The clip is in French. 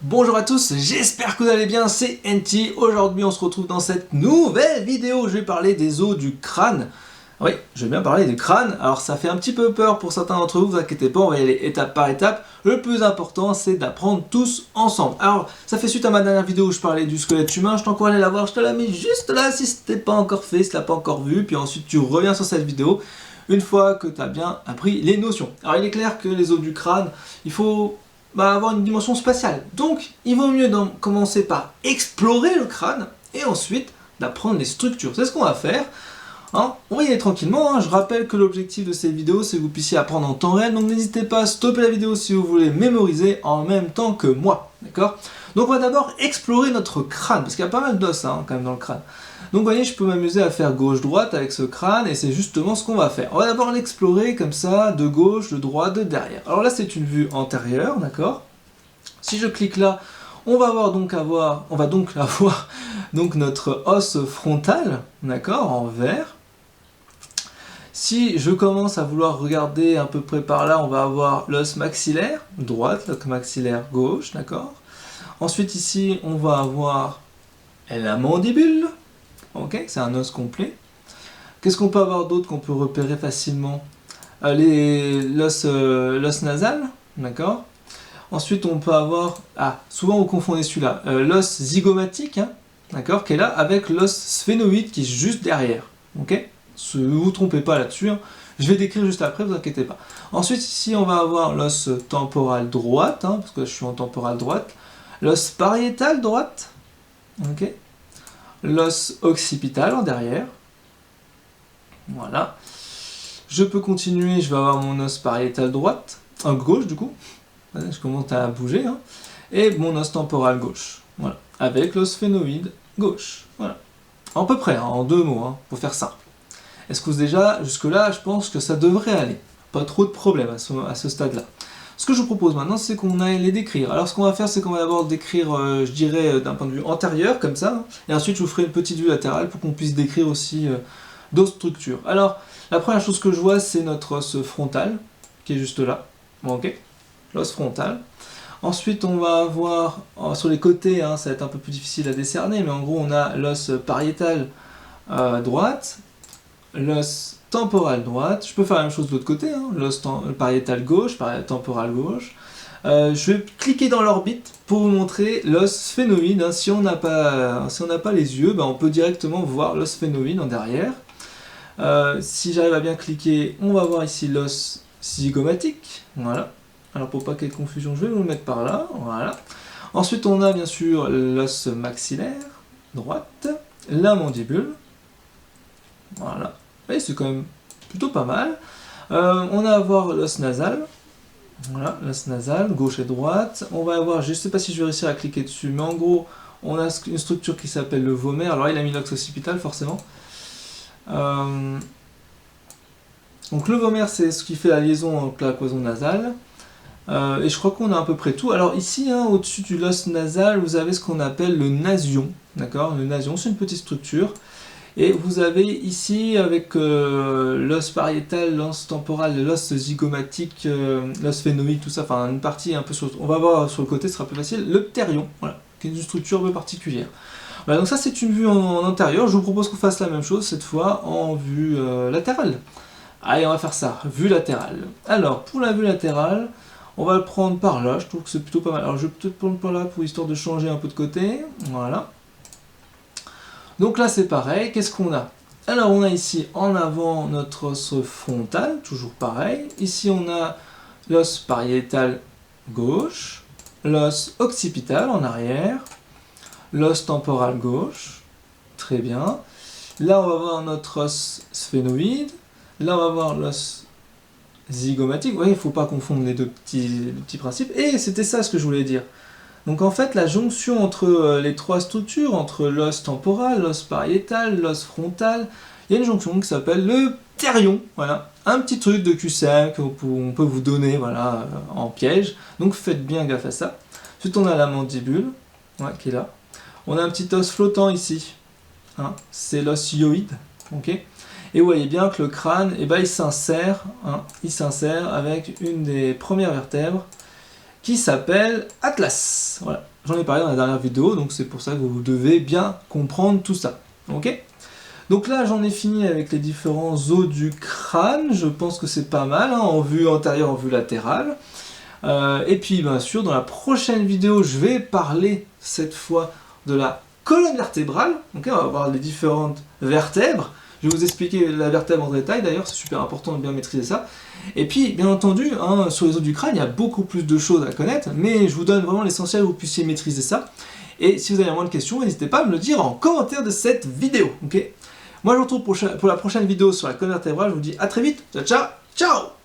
Bonjour à tous, j'espère que vous allez bien, c'est NT. Aujourd'hui on se retrouve dans cette nouvelle vidéo, je vais parler des os du crâne. Oui, je vais bien parler du crâne, alors ça fait un petit peu peur pour certains d'entre vous, vous inquiétez pas, on va y aller étape par étape. Le plus important c'est d'apprendre tous ensemble. Alors, ça fait suite à ma dernière vidéo où je parlais du squelette humain, je t'encourage à aller la voir, je te la mets juste là si ce n'est pas encore fait, si tu l'as pas encore vu, puis ensuite tu reviens sur cette vidéo une fois que tu as bien appris les notions. Alors il est clair que les os du crâne, il faut avoir une dimension spatiale. Donc, il vaut mieux commencer par explorer le crâne et ensuite d'apprendre les structures. C'est ce qu'on va faire. On va y aller tranquillement. Je rappelle que l'objectif de cette vidéo, c'est que vous puissiez apprendre en temps réel. Donc, n'hésitez pas à stopper la vidéo si vous voulez mémoriser en même temps que moi. D'accord ? Donc, on va d'abord explorer notre crâne, parce qu'il y a pas mal d'os quand même dans le crâne. Donc, vous voyez, je peux m'amuser à faire gauche-droite avec ce crâne, et c'est justement ce qu'on va faire. On va d'abord l'explorer comme ça, de gauche, de droite, de derrière. Alors là, c'est une vue antérieure, d'accord ? Si je clique là, on va donc avoir notre os frontal, d'accord, en vert. Si je commence à vouloir regarder à peu près par là, on va avoir l'os maxillaire, droite, l'os maxillaire gauche, d'accord. Ensuite ici, on va avoir la mandibule, ok, c'est un os complet. Qu'est-ce qu'on peut avoir d'autre qu'on peut repérer facilement? L'os nasal, d'accord. Ensuite, on peut avoir, souvent vous confondez celui-là, l'os zygomatique, d'accord, qui est là, avec l'os sphénoïde qui est juste derrière, ok. Ne vous trompez pas là-dessus, je vais décrire juste après, vous inquiétez pas. Ensuite, ici, on va avoir l'os temporal droite, parce que je suis en temporal droite, l'os pariétal droite, ok, l'os occipital en derrière, voilà. Je peux continuer, je vais avoir mon os pariétal droite, gauche du coup, je commence à bouger, et mon os temporal gauche, voilà, avec l'os sphénoïde gauche, voilà. À peu près, en deux mots, pour faire simple. Est-ce que déjà, jusque-là, je pense que ça devrait aller. Pas trop de problèmes à ce stade-là. Ce que je vous propose maintenant, c'est qu'on aille les décrire. Alors, ce qu'on va faire, c'est qu'on va d'abord décrire, je dirais, d'un point de vue antérieur, comme ça, et ensuite, je vous ferai une petite vue latérale pour qu'on puisse décrire aussi d'autres structures. Alors, la première chose que je vois, c'est notre os frontal, qui est juste là. Bon, ok, l'os frontal. Ensuite, on va avoir, sur les côtés, ça va être un peu plus difficile à décerner, mais en gros, on a l'os pariétal droite, l'os temporal droite, je peux faire la même chose de l'autre côté, l'os pariétal gauche, temporal gauche. Je vais cliquer dans l'orbite pour vous montrer l'os sphénoïde. Si on n'a pas les yeux, on peut directement voir l'os sphénoïde en derrière. Si j'arrive à bien cliquer, on va voir ici l'os zygomatique, voilà. Alors pour pas qu'il y ait de confusion, je vais vous le mettre par là, voilà. Ensuite on a bien sûr l'os maxillaire, droite, la mandibule, voilà. Et c'est quand même plutôt pas mal. On va avoir l'os nasal, voilà, l'os nasal, gauche et droite. On va avoir, je ne sais pas si je vais réussir à cliquer dessus, mais en gros, on a une structure qui s'appelle le vomer. Alors là, il a mis l'os occipital forcément. Donc le vomer, c'est ce qui fait la liaison entre la cloison nasale. Et je crois qu'on a à peu près tout. Alors ici, au-dessus du l'os nasal, vous avez ce qu'on appelle le nasion. D'accord, le nasion, c'est une petite structure. Et vous avez ici, avec l'os pariétal, l'os temporal, l'os zygomatique, l'os sphénoïde, tout ça, enfin une partie un peu sur... On va voir sur le côté, ce sera plus facile, le pterion, voilà, qui est une structure un peu particulière. Voilà, donc ça c'est une vue en intérieur. Je vous propose qu'on fasse la même chose, cette fois en vue latérale. Allez, on va faire ça, vue latérale. Alors, pour la vue latérale, on va le prendre par là, je trouve que c'est plutôt pas mal. Alors je vais peut-être prendre par là pour histoire de changer un peu de côté, voilà. Donc là c'est pareil, qu'est-ce qu'on a? Alors on a ici en avant notre os frontal, toujours pareil. Ici on a l'os pariétal gauche, l'os occipital en arrière, l'os temporal gauche, très bien. Là on va voir notre os sphénoïde, là on va voir l'os zygomatique. Vous voyez, il ne faut pas confondre les deux petits principes. Et c'était ça ce que je voulais dire. Donc en fait, la jonction entre les trois structures, entre l'os temporal, l'os pariétal, l'os frontal, il y a une jonction qui s'appelle le pterion. Voilà, un petit truc de QCM qu'on peut vous donner, voilà, en piège. Donc faites bien gaffe à ça. Ensuite, on a la mandibule, qui est là. On a un petit os flottant ici. C'est l'os hyoïde. Ok. Et vous voyez bien que le crâne, il s'insère avec une des premières vertèbres, qui s'appelle Atlas. Voilà, j'en ai parlé dans la dernière vidéo, donc c'est pour ça que vous devez bien comprendre tout ça. Ok? Donc là, j'en ai fini avec les différents os du crâne. Je pense que c'est pas mal, hein, en vue antérieure, en vue latérale. Et puis, bien sûr, dans la prochaine vidéo, je vais parler cette fois de la colonne vertébrale. Okay, on va voir les différentes vertèbres. Je vais vous expliquer la vertèbre en détail, d'ailleurs, c'est super important de bien maîtriser ça. Et puis, bien entendu, hein, sur les os du crâne, il y a beaucoup plus de choses à connaître, mais je vous donne vraiment l'essentiel que vous puissiez maîtriser ça. Et si vous avez moins de questions, n'hésitez pas à me le dire en commentaire de cette vidéo. Okay, moi, je vous retrouve pour la prochaine vidéo sur la colonne vertébrale. Je vous dis à très vite. Ciao, ciao, ciao!